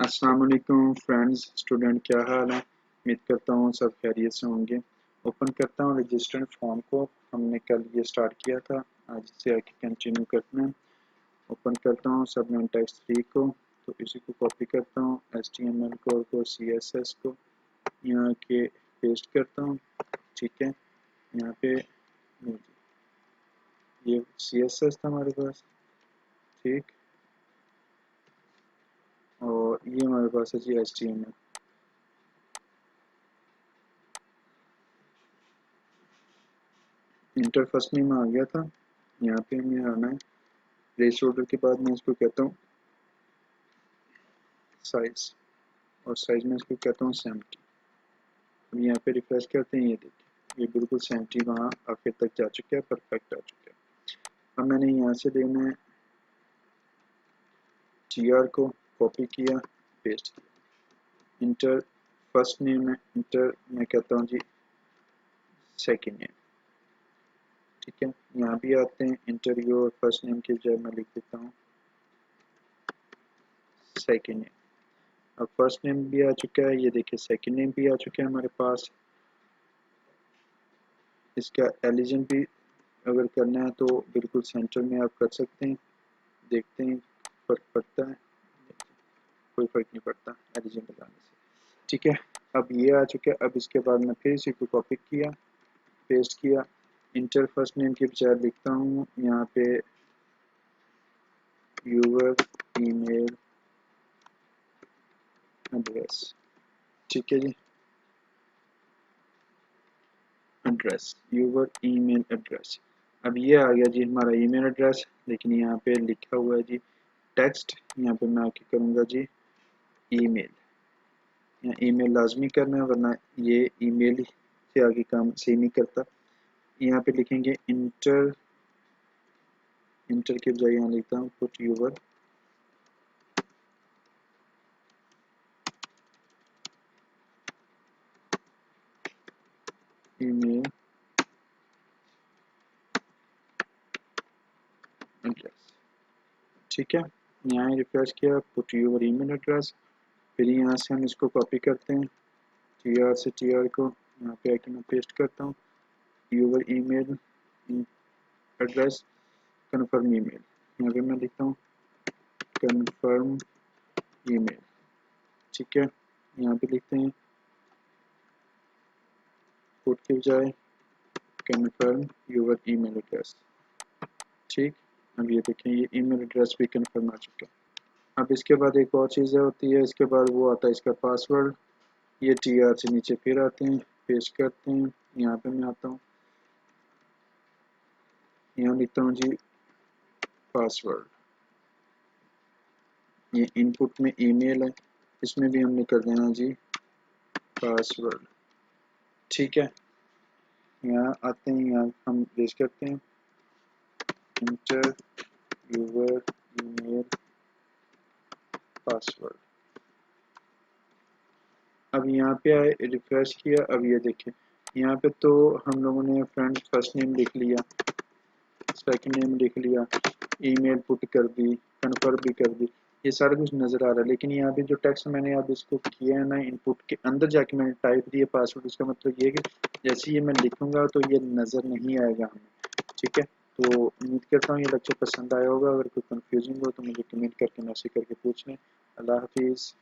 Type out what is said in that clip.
अस्सलाम वालेकुम friends, student, क्या हाल है। उम्मीद करता हूँ सब खैरियत से होंगे। ओपन करता हूँ रजिस्ट्रेशन फॉर्म को। हमने कल ये स्टार्ट किया था, आज से आगे कंटिन्यू करना है। ओपन करता हूँ सबनेम टेक्स्ट 3 को, तो इसी को कॉपी करता हूँ, HTML कोड को, CSS को यहाँ के पेस्ट करता हूँ। ठीक है, यहाँ पे ये CSS था हमारे पास, ठीक, और ये हमारे पास है जी HTML। इंटर फर्स्ट नेम आ गया था, यहाँ पे हमें आना है प्लेस होल्डर के बाद मैं इसको कहता हूँ साइज, और साइज में इसको कहता हूँ 70। अब यहाँ पे रिफ्रेश करते हैं, ये देखिए ये बिल्कुल 70 वहाँ आखिर तक जा चुका है, परफेक्ट आ चुका है। अब मैंने यहाँ से लेना है TR को, कॉपी किया, पेस्ट किया, इंटर फर्स्ट नेम है, इंटर मैं कहता हूँ जी सेकेंड नेम। ठीक है, यहाँ भी आते हैं, इंटर योर फर्स्ट नेम की बजाय मैं लिख देता हूँ सेकेंड नेम। अब फर्स्ट नेम भी आ चुका है, ये देखिए सेकंड नेम भी आ चुका है हमारे पास। इसका एलिजन भी अगर करना है तो बिल्कुल सेंटर में आप कर सकते हैं, देखते हैं फर्क पड़ता है, कोई फर्क नहीं पड़ता एलिजन लगाने से। ठीक है, अब ये आ चुका है। अब इसके बाद मैं फिर इसी को कॉपी किया, पेस्ट किया, इंटर फर्स्ट नेम के बजाय लिखता हूँ यहाँ पे यूवर ईमेल एड्रेस। ठीक है जी, एड्रेस, यूवर ईमेल एड्रेस। अब ये आ गया जी हमारा ईमेल एड्रेस, लेकिन यहाँ पे लिखा हुआ है जी टेक्स्ट। यहाँ पे मैं आके करूँगा जी ईमेल, यहाँ ईमेल लाजमी करना है, वरना ये ईमेल से आगे काम सही नहीं करता। यहाँ पे लिखेंगे इंटर, इंटर के बजाय यहाँ लिखता हूँ पुट यूवर ईमेल एड्रेस। ठीक है, यहाँ रिफ्रेश किया, पुट यूवर ईमेल एड्रेस। फिर यहाँ से हम इसको कॉपी करते हैं, TR से TR को यहाँ पे आके मैं पेस्ट करता हूँ, your email address, confirm email. यहाँ पे मैं लिखता हूँ कन्फर्म ईमेल। ठीक है, यहाँ पे लिखते हैं पुट के बजाय कन्फर्म यूवर ईमेल एड्रेस। ठीक, अब ये देखें ये ईमेल एड्रेस भी कन्फर्म आ चुका है। अब इसके बाद एक और चीज़ होती है, इसके बाद वो आता है इसका पासवर्ड। ये TR से नीचे फिर आते हैं, पेस्ट करते हैं, यहाँ पे मैं आता हूँ, यहाँ लिखता हूँ जी पासवर्ड। ये इनपुट में ईमेल है, इसमें भी हमने कर देना जी पासवर्ड। ठीक है, यहाँ आते हैं, यहाँ हम पेश करते हैं इंटर यूवर ईमेल पासवर्ड। अब यहाँ पे आए, रिफ्रेश किया, अब ये देखें यहाँ पे तो हम लोगों ने फ्रेंड फर्स्ट नेम लिख लिया, सेकंड नेम लिख लिया, ईमेल पुट कर दी, कन्फर्म भी कर दी, ये सारा कुछ नज़र आ रहा है। लेकिन यहाँ पे जो टेक्स्ट मैंने अब इसको किया है ना, इनपुट के अंदर जाके मैंने टाइप दिया पासवर्ड, उसका मतलब ये है कि जैसे ये मैं लिखूंगा तो ये नज़र नहीं आएगा हमें। ठीक है, तो उम्मीद करता हूँ ये लेक्चर पसंद आया होगा। अगर कोई कन्फ्यूजिंग हो तो मुझे कमेंट करके मैसेज करके पूछ लें। अल्लाह हाफिज़।